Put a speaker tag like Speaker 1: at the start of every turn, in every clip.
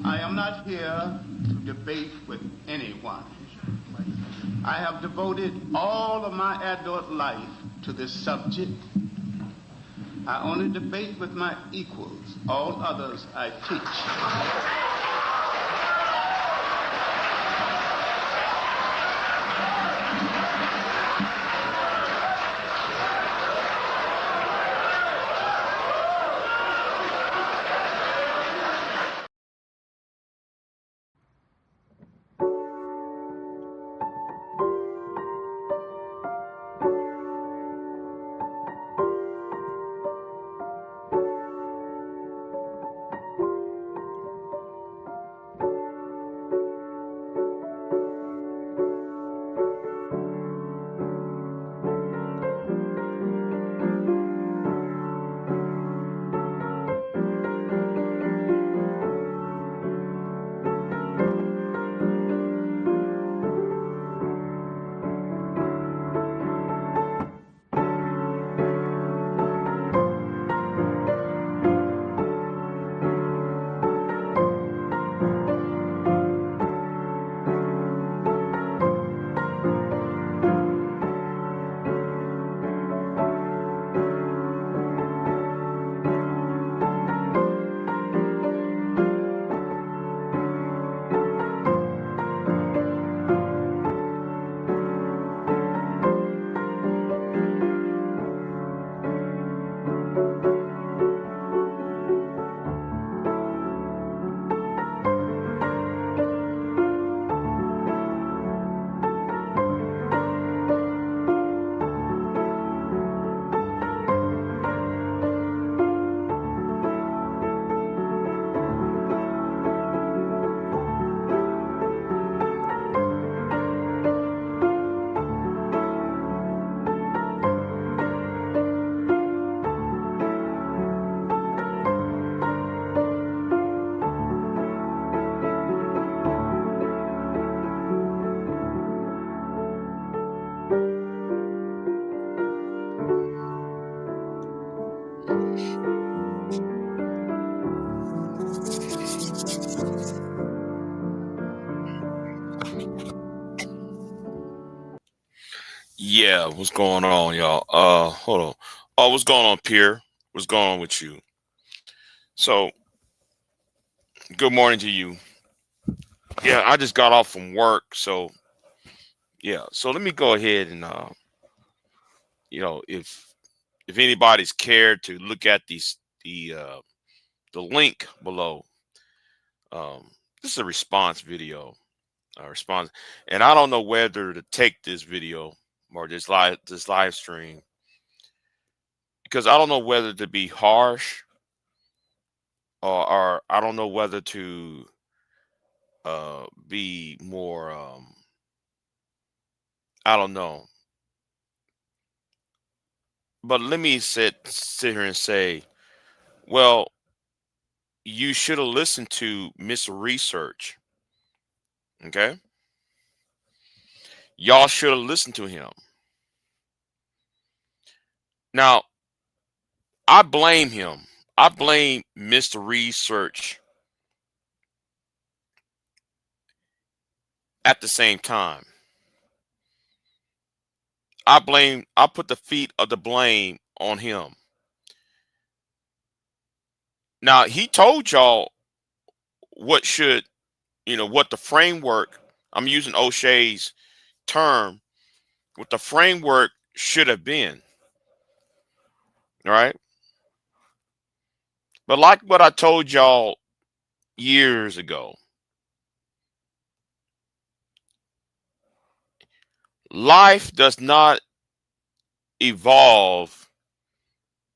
Speaker 1: I am not here to debate with anyone. I have devoted all of my adult life to this subject. I only debate with my equals. All others I teach.
Speaker 2: Yeah, what's going on, y'all? Hold on. Oh, what's going on, Pierre? What's going on with you? So, good morning to you. Yeah, I just got off from work, so yeah. So let me go ahead and if anybody's cared to look at the link below, this is a response video, response, and I don't know whether to take this video or this live stream because I don't know whether to be harsh or I don't know whether to be more I don't know. But let me sit here and say, well, you should have listened to Miss Research. Okay? Y'all should have listened to him. Now, I blame him. I blame Mr. Research at the same time. I put the feet of the blame on him. Now, he told y'all what should, what the framework, I'm using O'Shea's term, what the framework should have been. All right. But like what I told y'all years ago, life does not evolve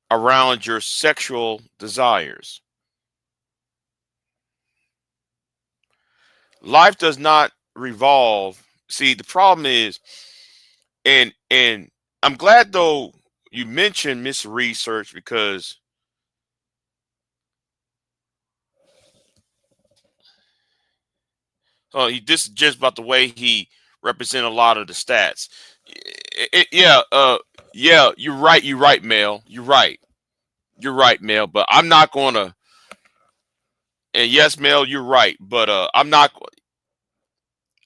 Speaker 2: around your sexual desires. Life does not revolve. See, the problem is, and I'm glad though you mentioned Miss Research because this is just about the way he represent a lot of the stats. Yeah, yeah, you're right. You're right, Mel. You're right. You're right, Mel. But I'm not gonna. And yes, Mel, you're right. But I'm not.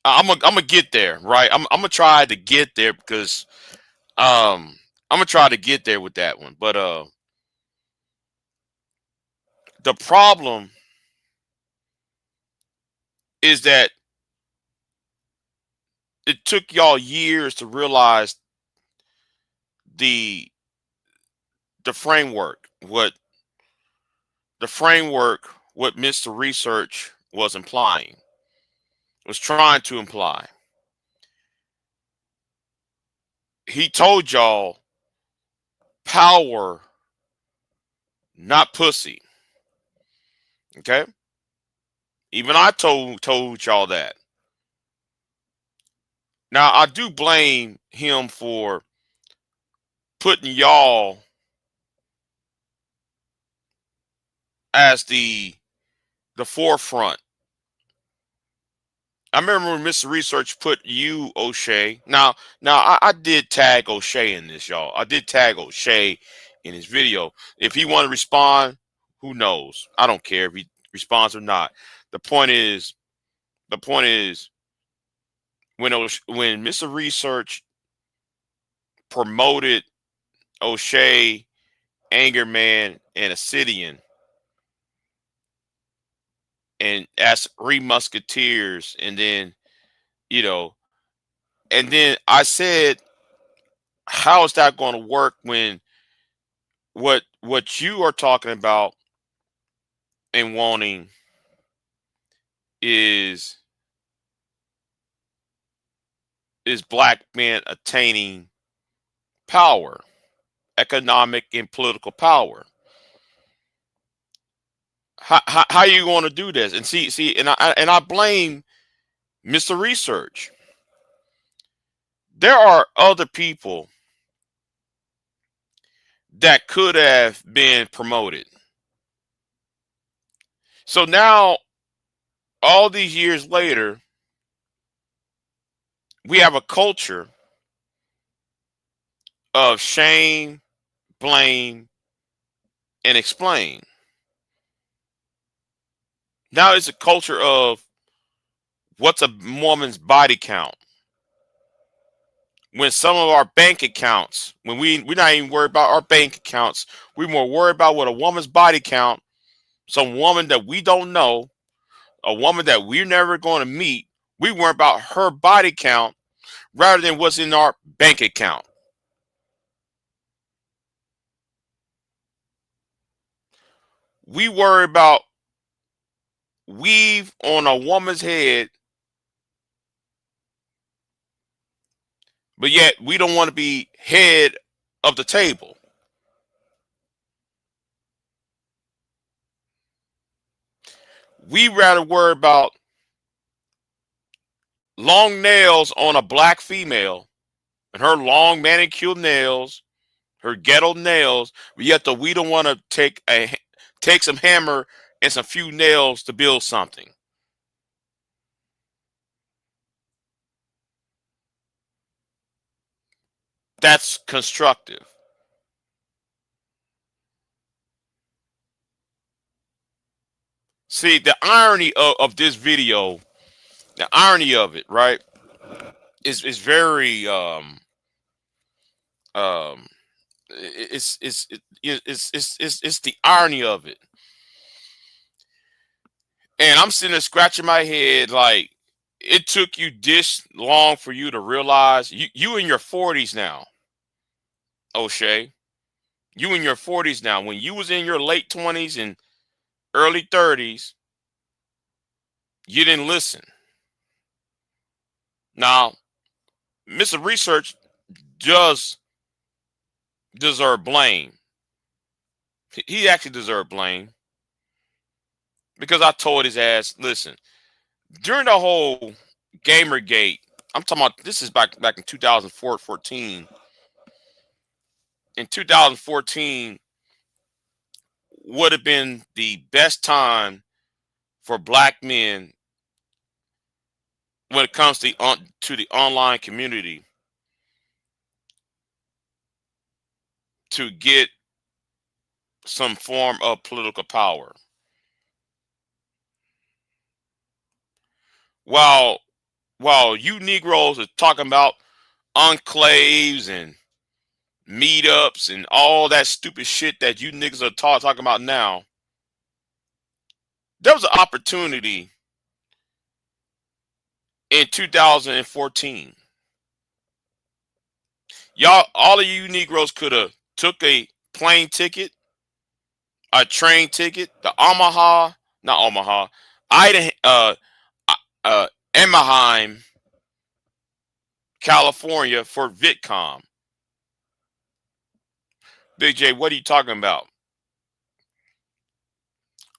Speaker 2: I'm gonna get there, right? I'm gonna try to get there because I'm gonna try to get there with that one. But the problem is that it took y'all years to realize the the framework, what Mr. Research was implying, was trying to imply. He told y'all power, not pussy. Okay? Even I told y'all that. Now I do blame him for putting y'all as the forefront. I remember when Mr. Research put you, O'Shea. Now I did tag O'Shea in this, y'all. I did tag O'Shea in his video. If he want to respond, who knows? I don't care if he responds or not. The point is, the point is, when Mr. Research promoted O'Shea, Angerman, and Ascidian, and as Three Musketeers, and then you know, and then I said, how is that going to work when what you are talking about and wanting is black men attaining power, economic and political power? How are you going to do this? And see, and I blame Mr. Research. There are other people that could have been promoted. So now, all these years later, we have a culture of shame, blame, and explain. Now it's a culture of what's a woman's body count. When some of our bank accounts, when we're not even worried about our bank accounts, we're more worried about what a woman's body count, some woman that we don't know, a woman that we're never going to meet. We worry about her body count rather than what's in our bank account. We worry about weave on a woman's head, but yet we don't want to be head of the table. We rather worry about long nails on a black female and her long manicured nails, her ghetto nails, but yet we don't want to take some hammer and some few nails to build something. That's constructive. See, the irony of this video, the irony of it, right, is very um it's the irony of it. And I'm sitting there scratching my head like, it took you this long for you to realize you in your 40s now, O'Shea. You in your 40s now. When you was in your late 20s and early 30s, you didn't listen. Now, Mr. Research does deserve blame. He actually deserved blame because I told his ass, listen, during the whole Gamergate, I'm talking about this is back in 2014. In 2014 would have been the best time for black men when it comes to the online community to get some form of political power. while you Negroes are talking about enclaves and meetups and all that stupid shit that you niggas are talking about now, there was an opportunity in 2014. Y'all, all of you Negroes could have took a plane ticket, a train ticket, the Omaha, not Omaha, Idaho, Anaheim, California for VidCom. Big J, what are you talking about?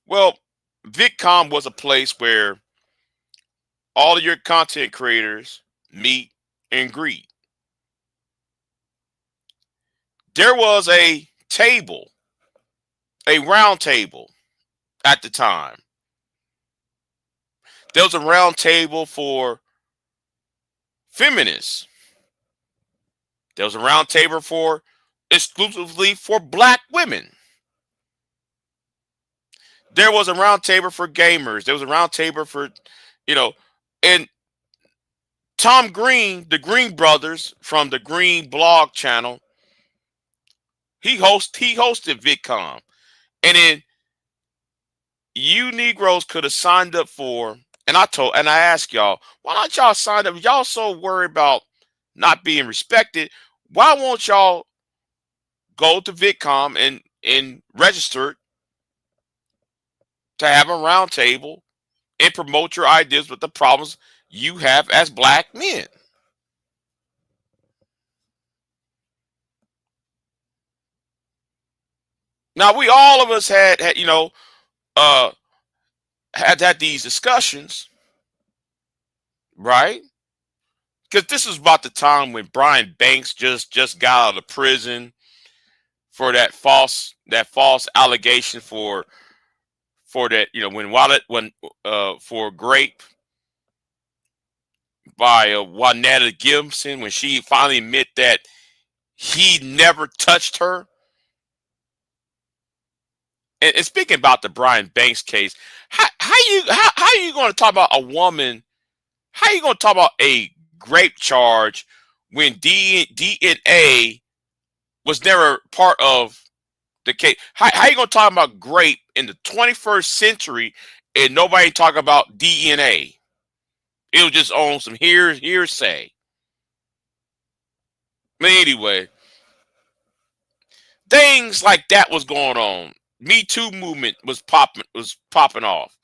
Speaker 2: Well, VidCom was a place where all of your content creators meet and greet. There was a table, a round table at the time. There was a round table for feminists. There was a round table for exclusively for black women. There was a round table for gamers. There was a round table for, you know, and Tom Green, the Green brothers from the Green blog channel, he hosted VidCom. And then you Negroes could have signed up for, and I asked y'all, why don't y'all sign up? Y'all so worried about not being respected. Why won't y'all go to VidCom and register to have a round table and promote your ideas with the problems you have as black men? Now we all of us had uh had these discussions, right? Because this is about the time when Brian Banks just got out of prison for that false allegation for that, when Wallet when for grape by Juanetta Gibson, when she finally admit that he never touched her. And speaking about the Brian Banks case, how are you going to talk about a woman? How are you going to talk about a grape charge when DNA was never part of the case? How you going to talk about grape in the 21st century and nobody talk about DNA? It was just on some hearsay. But anyway, things like that was going on. Me Too movement was popping off.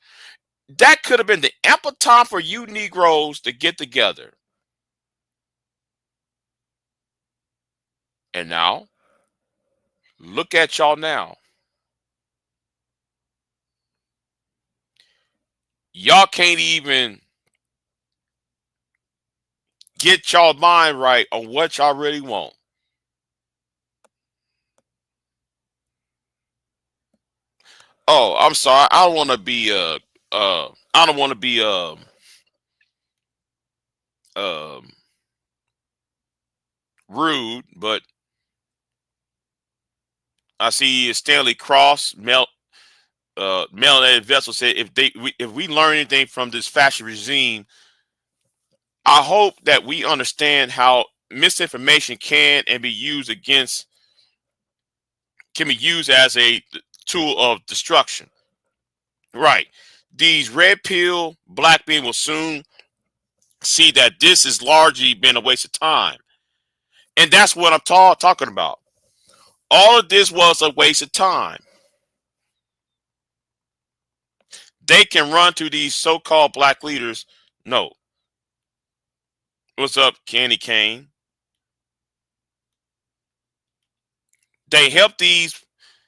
Speaker 2: That could have been the ample time for you Negroes to get together. And now, look at y'all now. Y'all can't even get y'all mind right on what y'all really want. Oh, I'm sorry. I don't want to be I don't want to be um rude, but I see Stanley Cross Melanated Vessel said, if we learn anything from this fascist regime, I hope that we understand how misinformation can be used as a tool of destruction. Right. These red pill black men will soon see that this has largely been a waste of time. And that's what I'm talking about. All of this was a waste of time. They can run to these so-called black leaders. No. What's up, Candy Cane? They help these,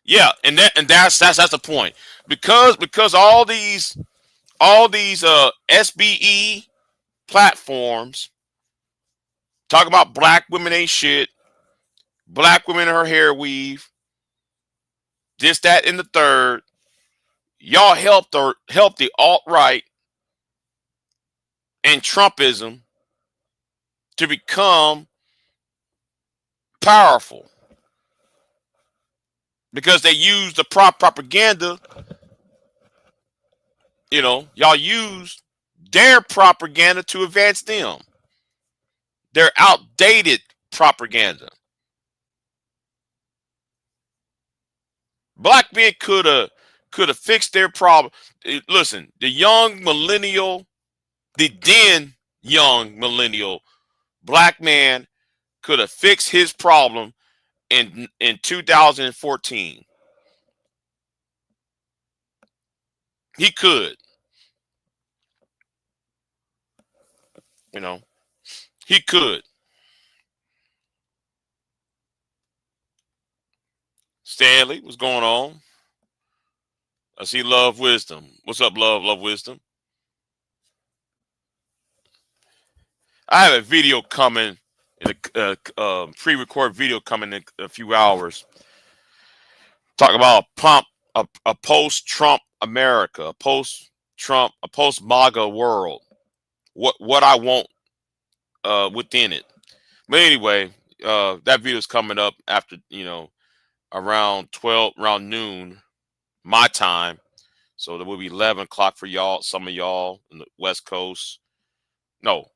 Speaker 2: yeah, and that's the point. Because all these SBE platforms talk about black women ain't shit, black women in her hair weave, this, that, and the third. Y'all help the alt right and Trumpism to become powerful because they use the propaganda. Y'all use their propaganda to advance them. Their outdated propaganda. Black men could have fixed their problem. Listen, the then young millennial black man could have fixed his problem in 2014. He could, you know, he could. Stanley, what's going on? I see Love Wisdom. What's up, Love Wisdom? I have a video coming, a pre-record video coming in a few hours. Talk about a post-Trump America, a post-Trump, a post-MAGA world. What I want within it. But anyway, that video is coming up after around noon my time. So there will be 11 o'clock for y'all. Some of y'all in the West Coast. No,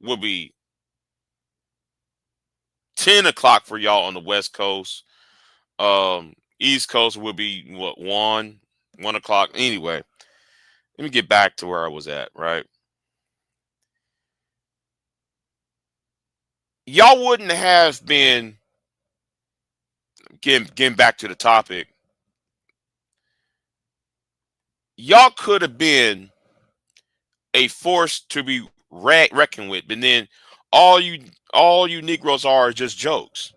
Speaker 2: will be 10 o'clock for y'all on the West Coast. East Coast will be what, 1 o'clock. Anyway, let me get back to where I was at, right? Y'all wouldn't have been getting back to the topic. Y'all could have been a force to be reckoned with, but then all you Negroes are just jokes.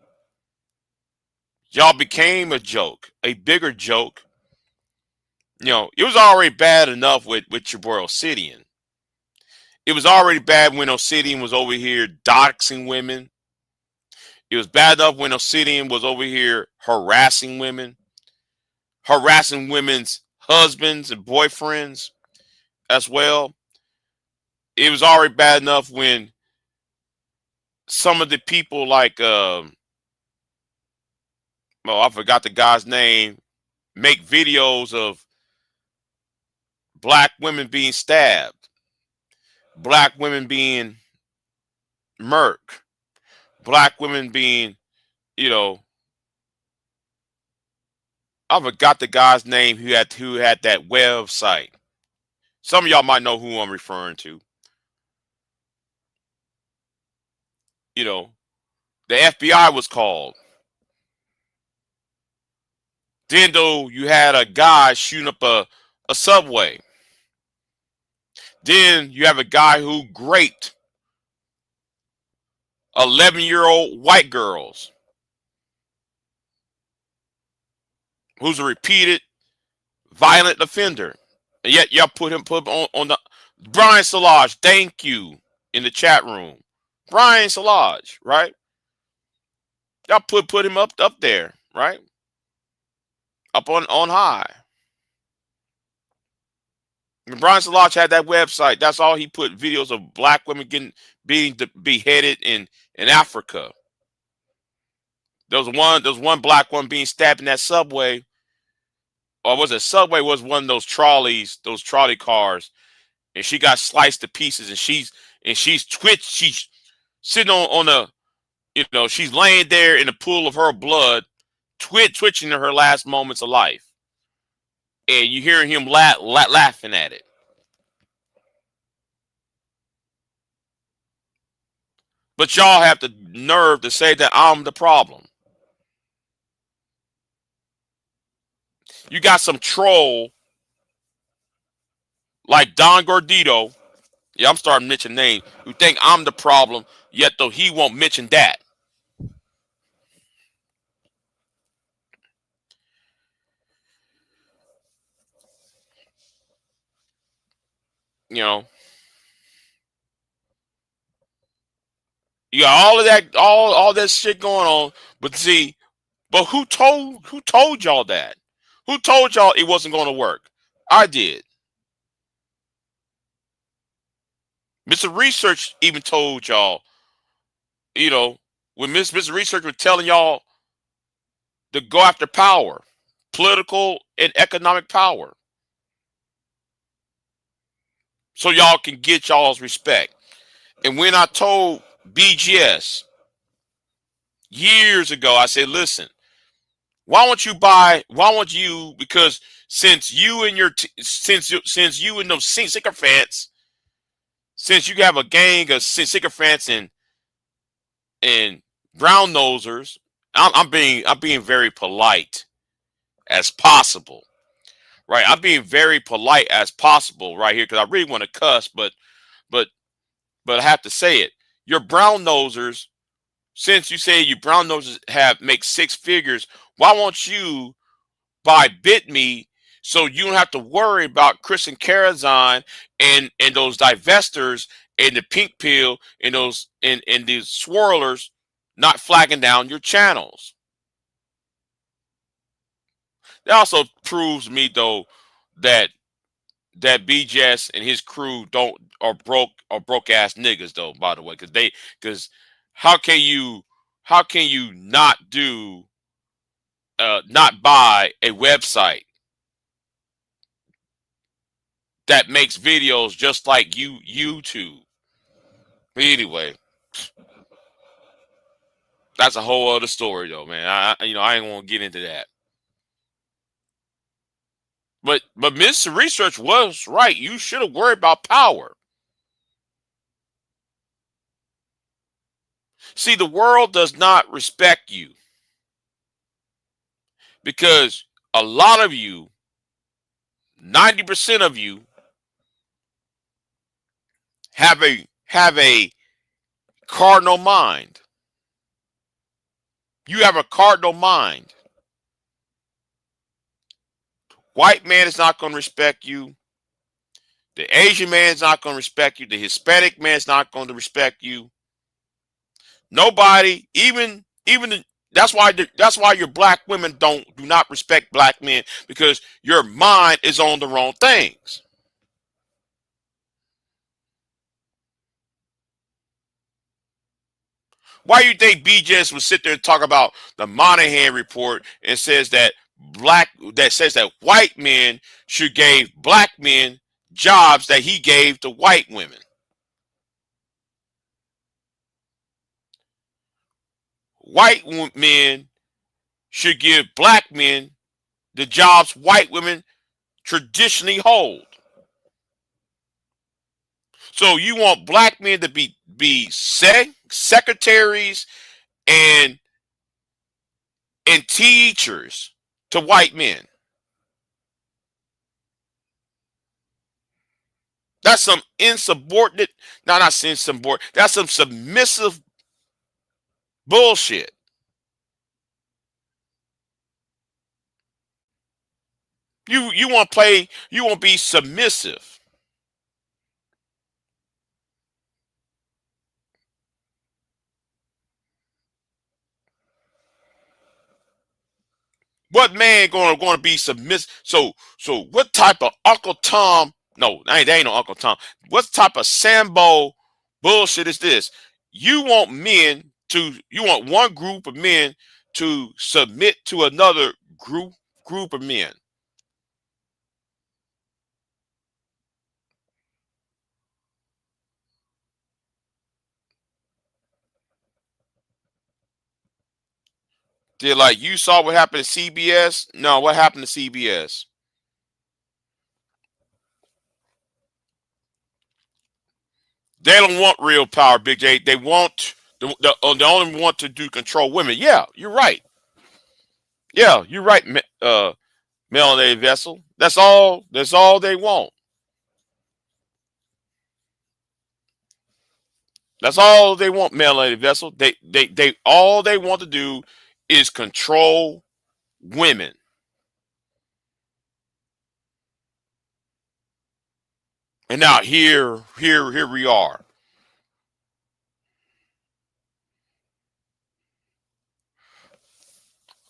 Speaker 2: Y'all became a joke, a bigger joke. It was already bad enough with your boy Obsidian. It was already bad when Obsidian was over here doxing women. It was bad enough when Obsidian was over here harassing women, harassing women's husbands and boyfriends as well. It was already bad enough when some of the people like, I forgot the guy's name, make videos of black women being stabbed, black women being murked, black women being, I forgot the guy's name who had that website. Some of y'all might know who I'm referring to. The FBI was called. Then though you had a guy shooting up a subway. Then you have a guy who raped 11-year-old white girls, who's a repeated violent offender. And yet y'all put him on the Brian Salage, thank you, in the chat room. Brian Salage, right? Y'all put him up there, right? Up on high. When Brian Salage had that website, that's all he put, videos of black women being beheaded in Africa. There was one black woman being stabbed in that subway. Or was it subway? Was one of those trolley cars, and she got sliced to pieces, and she's twitched. She's sitting on a, she's laying there in a pool of her blood, twitching in her last moments of life, and you hearing him laughing at it. But y'all have the nerve to say that I'm the problem. You got some troll like Don Gordito. Yeah, I'm starting to mention names, who think I'm the problem, yet though he won't mention that. You got all of that, all that shit going on. But who told y'all that? Who told y'all it wasn't going to work? I did. Mr. Research even told y'all, when Mr. Research was telling y'all to go after power, political and economic power. so y'all can get y'all's respect. And when I told BGS years ago, I said, listen, why won't you, because since you and since you and those sycophants, since you have a gang of sycophants and brown nosers, I'm being very polite as possible. Right. I'm being very polite as possible right here, because I really want to cuss, but but I have to say it. Your brown nosers, since you say you brown noses make six figures, why won't you buy BitMe so you don't have to worry about Chris and Karazhan and those divestors and the pink pill and and these swirlers not flagging down your channels? That also proves me though that BJS and his crew don't are broke ass niggas though, by the way, because how can you not do not buy a website that makes videos just like YouTube? But anyway, that's a whole other story though, man. I ain't want to get into that. But Mr. Research was right. You should have worried about power. See, the world does not respect you because a lot of you, 90% of you, have a cardinal mind. You have a cardinal mind. White man is not going to respect you. The Asian man is not going to respect you. The Hispanic man is not going to respect you. Nobody, that's why your black women do not respect black men, because your mind is on the wrong things. Why you think BJS would sit there and talk about the Monahan report and says that white men should give black men jobs that he gave to white women? White men should give black men the jobs white women traditionally hold. So you want black men to be secretaries and teachers to white men. That's some insubordinate, no, not insubordinate. That's some submissive bullshit. You want to play, you want to be submissive. What man going to be submissive? So what type of Uncle Tom? No, they ain't no Uncle Tom. What type of Sambo bullshit is this? You want one group of men to submit to another group of men. They're like, you saw what happened to CBS? No, what happened to CBS? They don't want real power, Big J. They want they only want to do control women. Yeah, you're right. Yeah, you're right, Melanated Vessel. That's all. That's all they want. That's all they want, Melanated Vessel. They all they want to do is control women. And now here we are.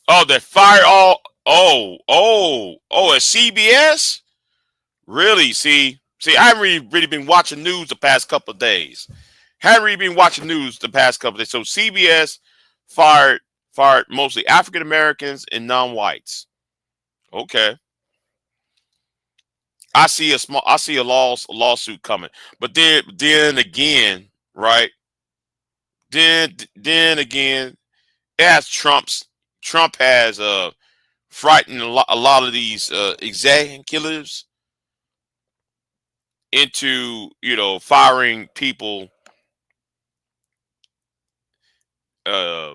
Speaker 2: Oh, they fired all. At CBS. Really? I haven't really been watching news the past couple of days. Haven't really been watching news the past couple of days. So CBS fired mostly African Americans and non-whites. Okay. I see a lawsuit coming. But then again, right? Then again, as Trump has frightened a lot of these executives into, firing people, uh,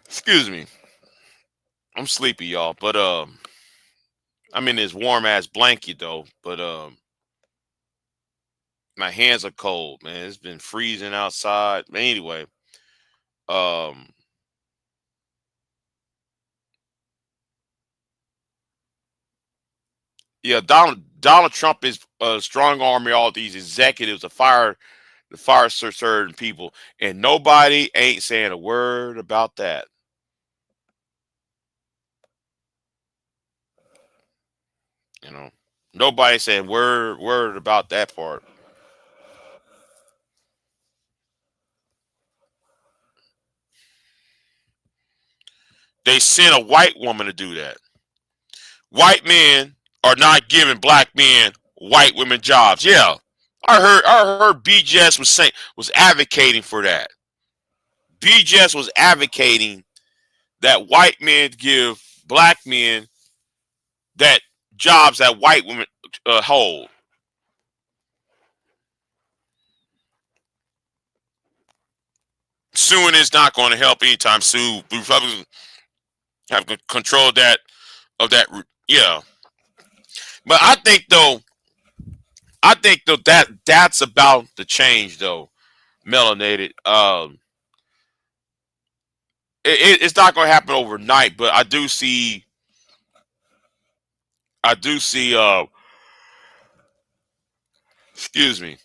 Speaker 2: excuse me, I'm sleepy, y'all, but I'm in this warm ass blanket though, but my hands are cold, man. It's been freezing outside. But anyway, um, yeah, Donald Trump is strong arming all these executives to fire certain people, and nobody ain't saying a word about that. You know, nobody saying word about that part. They sent a white woman to do that. White men are not giving black men white women jobs. Yeah, I heard BJS was advocating for that. BJS was advocating that white men give black men that jobs that white women hold. Suing is not going to help anytime soon. Republicans have control of that. Yeah, but I think though that's about to change though. Melanated. It's not going to happen overnight, but I do see. Excuse me.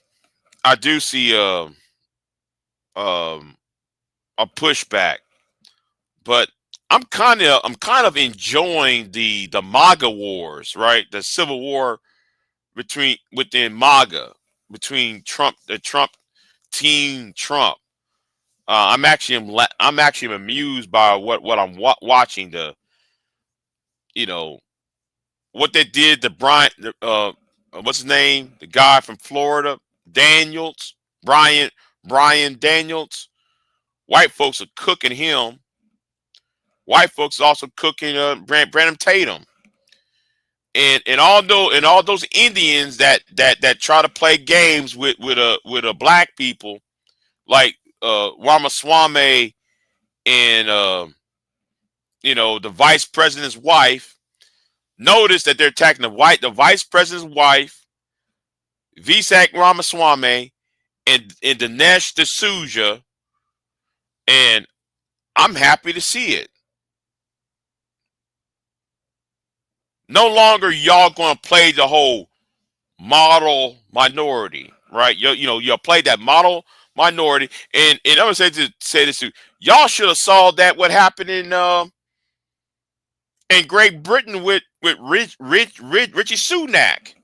Speaker 2: I do see um, a pushback, but I'm kind of enjoying the MAGA wars, right? The civil war within MAGA, between the Trump team, Trump. I'm actually amused by what I'm watching. You know what they did to Brian. What's his name? The guy from Florida, Daniels, Brian Daniels. White folks are cooking him. White folks are also cooking Brandon Tatum, and all those Indians that try to play games with a black people like Ramaswamy and the vice president's wife. Notice that they're attacking the vice president's wife, Vivek Ramaswamy, and Dinesh D'Souza, and I'm happy to see it. No longer y'all going to play the whole model minority, right? You'll play that model minority, and I'm gonna say this too. Y'all should have saw that what happened in Great Britain with Richie Sunak.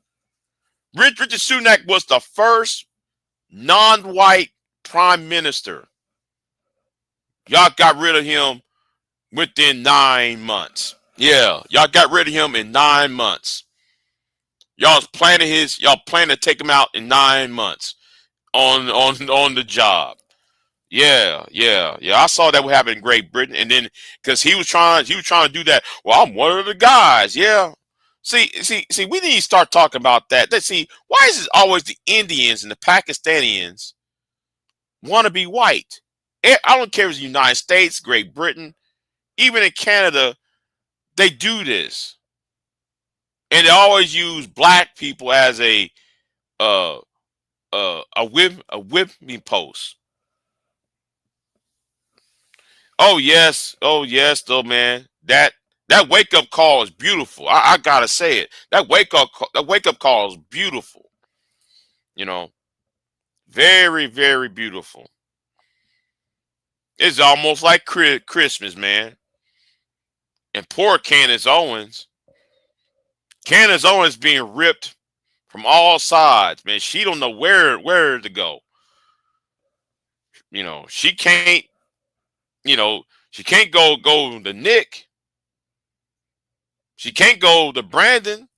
Speaker 2: Richie Sunak was the first non-white prime minister. Y'all got rid of him within 9 months. Yeah, y'all got rid of him in 9 months. Y'all planning to take him out in 9 months on the job. Yeah. I saw that what happened in Great Britain, and then because he was trying to do that. Well, I'm one of the guys. Yeah. See. We need to start talking about that. Let's see. Why is it always the Indians and the Pakistanians want to be white? I don't care if it's the United States, Great Britain, even in Canada, they do this, and they always use black people as uh a whipping post. Oh yes, though, man. That wake up call is beautiful. I gotta say it. That wake up call is beautiful. You know, very very beautiful. It's almost like Christmas, man. And poor Candace Owens. Candace Owens being ripped from all sides, man. She don't know where to go. She can't. She can't go to Nick. She can't go to Brandon.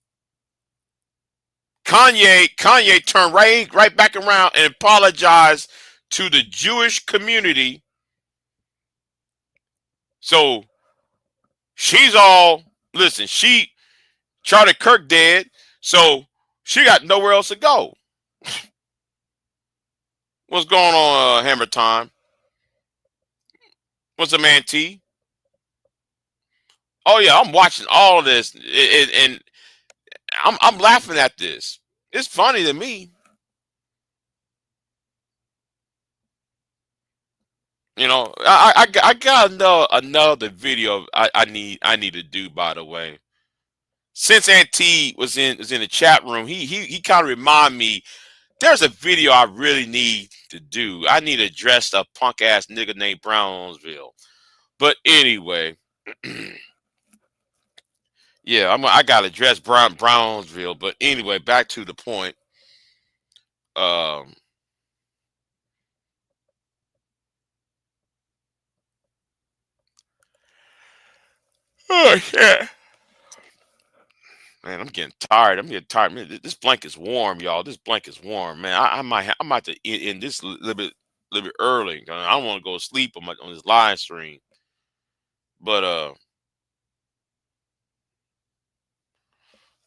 Speaker 2: Kanye turned right back around and apologized to the Jewish community. So she's all, listen, Charlie Kirk dead, so she got nowhere else to go. What's going on, Hammer Time? What's the man T? Oh yeah, I'm watching all of this, and I'm laughing at this. It's funny to me. You know, I got another video I need to do, by the way. Since Auntie was in the chat room, he kind of remind me there's a video I really need to do. I need to address a punk ass nigga named Brownsville. But anyway, yeah, I got to address Brownsville. But anyway, back to the point. Um, oh shit. Man, I'm getting tired. I'm getting tired. Man, this blanket's warm, y'all. This blanket's warm, man. I might have to end this little bit early. I don't want to go to sleep on this live stream. But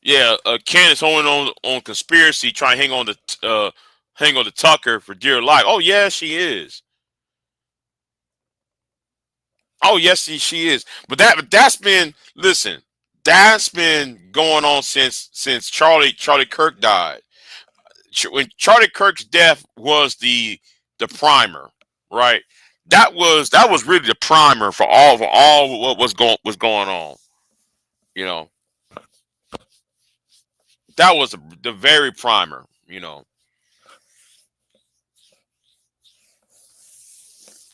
Speaker 2: yeah, Candace holding on conspiracy, trying to hang on to Tucker for dear life. Oh yeah, she is. Oh yes, she is. But that's been, listen. That's been going on since Charlie Kirk died. When Charlie Kirk's death was the primer, right? That was really the primer for all what was going on. You know, that was the very primer. You know,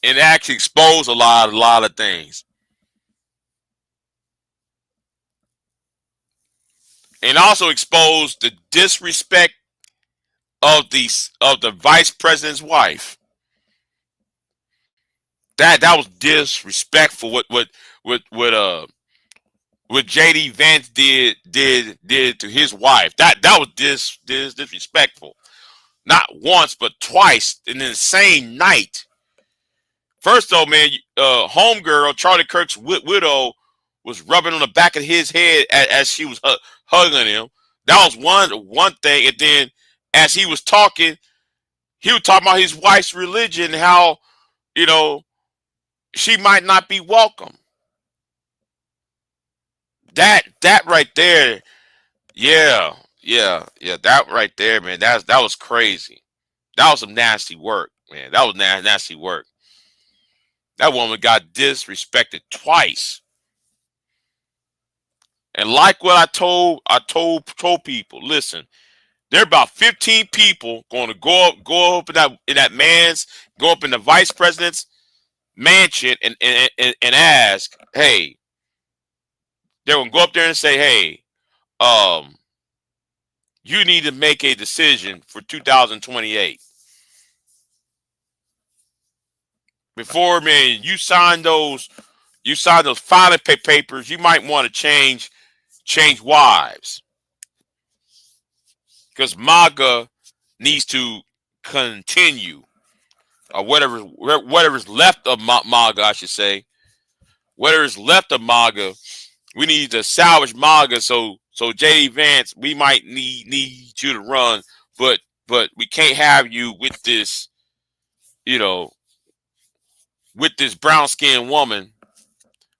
Speaker 2: and it actually exposed a lot of things, and also exposed the disrespect of the vice president's wife. That was disrespectful. What JD Vance did to his wife. That was disrespectful. Not once but twice in the same night. First though, man, homegirl Charlie Kirk's widow was rubbing on the back of his head as she was hugging him. That was one thing, and then as he was talking about his wife's religion, how you know she might not be welcome. That right there, yeah, that right there, man. That was crazy. That was some nasty work, man. That was nasty work. That woman got disrespected twice. And like what I told people, listen, there are about 15 people going to go up go up in the vice president's mansion and ask, hey, they're gonna go up there and say, hey, um, you need to make a decision for 2028. Before, man, you sign those filing papers, you might want to change wives. Because MAGA needs to continue, or whatever's left of MAGA, I should say. Whatever's left of MAGA, we need to salvage MAGA. So J.D. Vance, we might need you to run, but we can't have you with this, you know, with this brown skinned woman.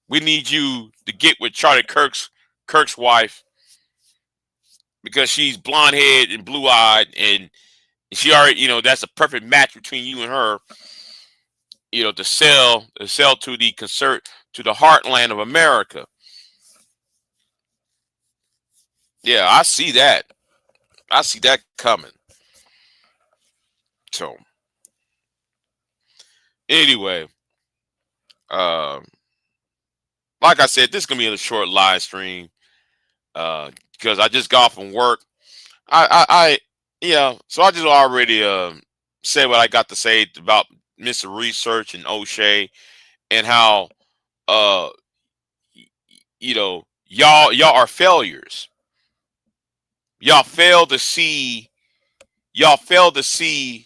Speaker 2: We need you to get with Charlie Kirk's wife because she's blonde haired and blue eyed, and she already, that's a perfect match between you and her. To sell to the heartland of America. Yeah, I see that. I see that coming. So anyway, um, like I said, this is gonna be a short live stream because I just got off from work. Yeah, so I just already said what I got to say about Mr. Research and O'Shea and how uh you know Y'all are failures. Y'all fail to see. Y'all fail to see.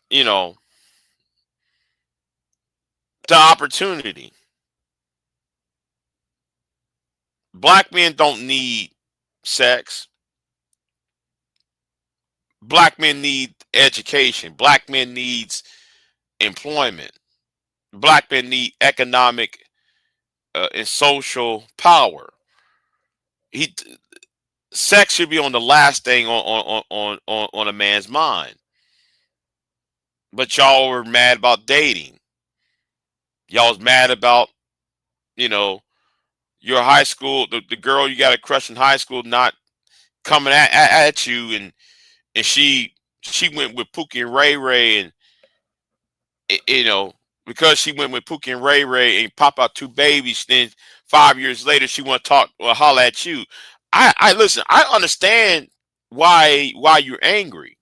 Speaker 2: You know, the opportunity. Black men don't need sex. Black men need education. Black men needs employment. Black men need economic and social power. He Sex should be on the last thing on a man's mind. But y'all were mad about dating. Y'all was mad about, you know, your high school, the girl you got a crush in high school not coming at you, and she went with Pookie and Ray Ray, and you know, because she went with Pookie and Ray Ray and pop out two babies, then 5 years later she want to talk or holler at you. I listen. I understand why you're angry.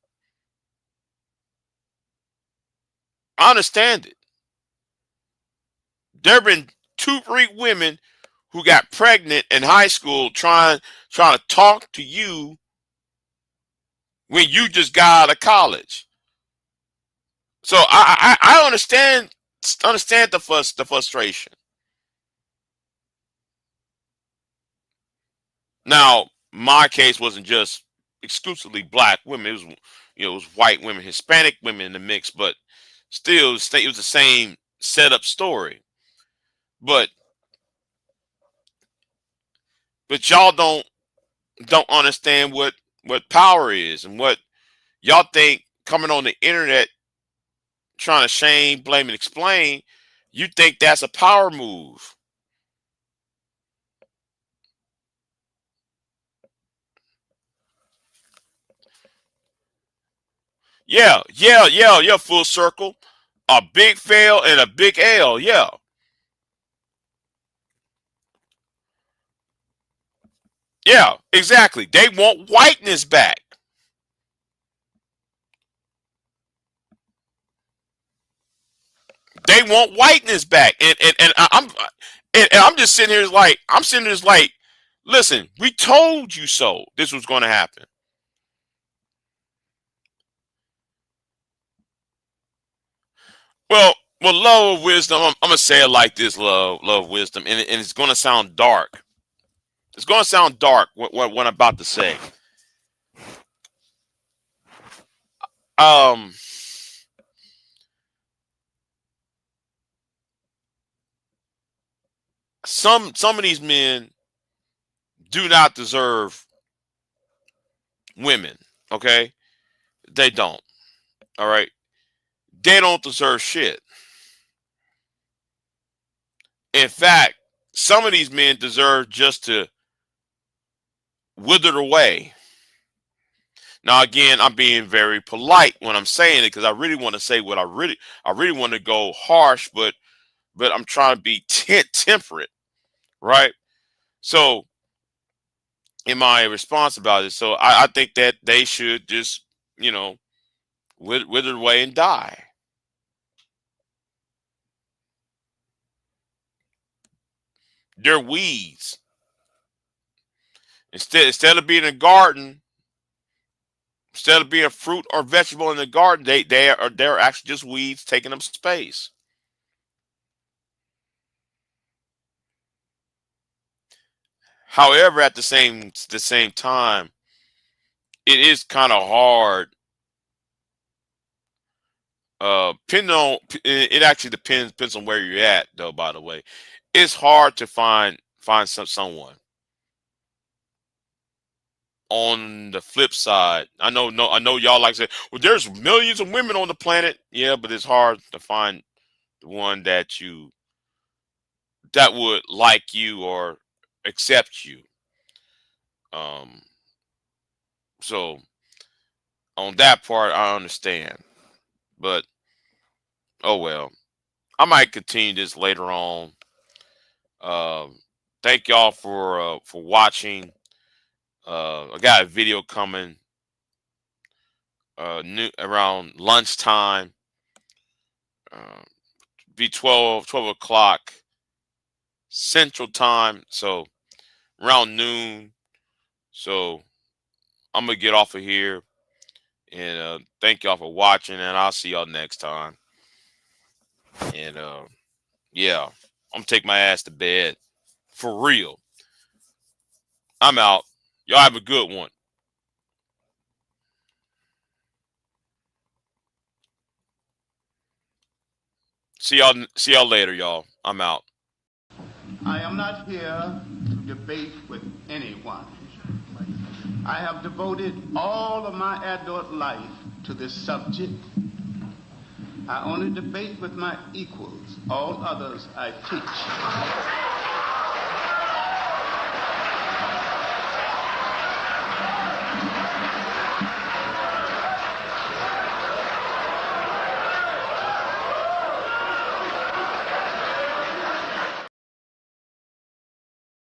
Speaker 2: I understand it. There have been two, three women who got pregnant in high school trying to talk to you when you just got out of college. So I understand the frustration. Now, my case wasn't just exclusively black women. It was, it was white women, Hispanic women in the mix, but still, it was the same setup story. But y'all don't understand what power is, and what y'all think coming on the internet trying to shame, blame, and explain. You think that's a power move. Yeah, full circle. A big fail and a big L, yeah. Yeah, exactly. They want whiteness back. They want whiteness back. I'm just sitting here like, listen, we told you so this was gonna happen. Well, love of wisdom, I'm gonna say it like this, love of wisdom, and it's gonna sound dark. It's gonna sound dark what I'm about to say. Um some of these men do not deserve women. Okay, they don't. All right, they don't deserve shit. In fact, some of these men deserve just to wither away. Now, again, I'm being very polite when I'm saying it, because I really want to say what I really want to go harsh, but I'm trying to be temperate, right? So, in my response about it, so I think that they should just, you know, wither away and die. They're weeds. Instead of being a garden, instead of being a fruit or vegetable in the garden, they're actually just weeds taking up space. However, at the same time, it is kind of hard. Depending on it actually depends on where you're at, though. By the way, it's hard to find someone. On the flip side, I know y'all like to say, well, there's millions of women on the planet. Yeah, but it's hard to find the one that would like you or accept you. Um, so on that part, I understand, but oh well. I might continue this later on. Um, Thank y'all for watching. I got a video coming around lunchtime. Uh, be 12 o'clock Central Time, so around noon. So I'm gonna get off of here, and thank y'all for watching, and I'll see y'all next time. And yeah, I'm gonna take my ass to bed for real. I'm out. Y'all have a good one. See y'all later, y'all. I'm out.
Speaker 1: I am not here to debate with anyone. I have devoted all of my adult life to this subject. I only debate with my equals. All others I teach.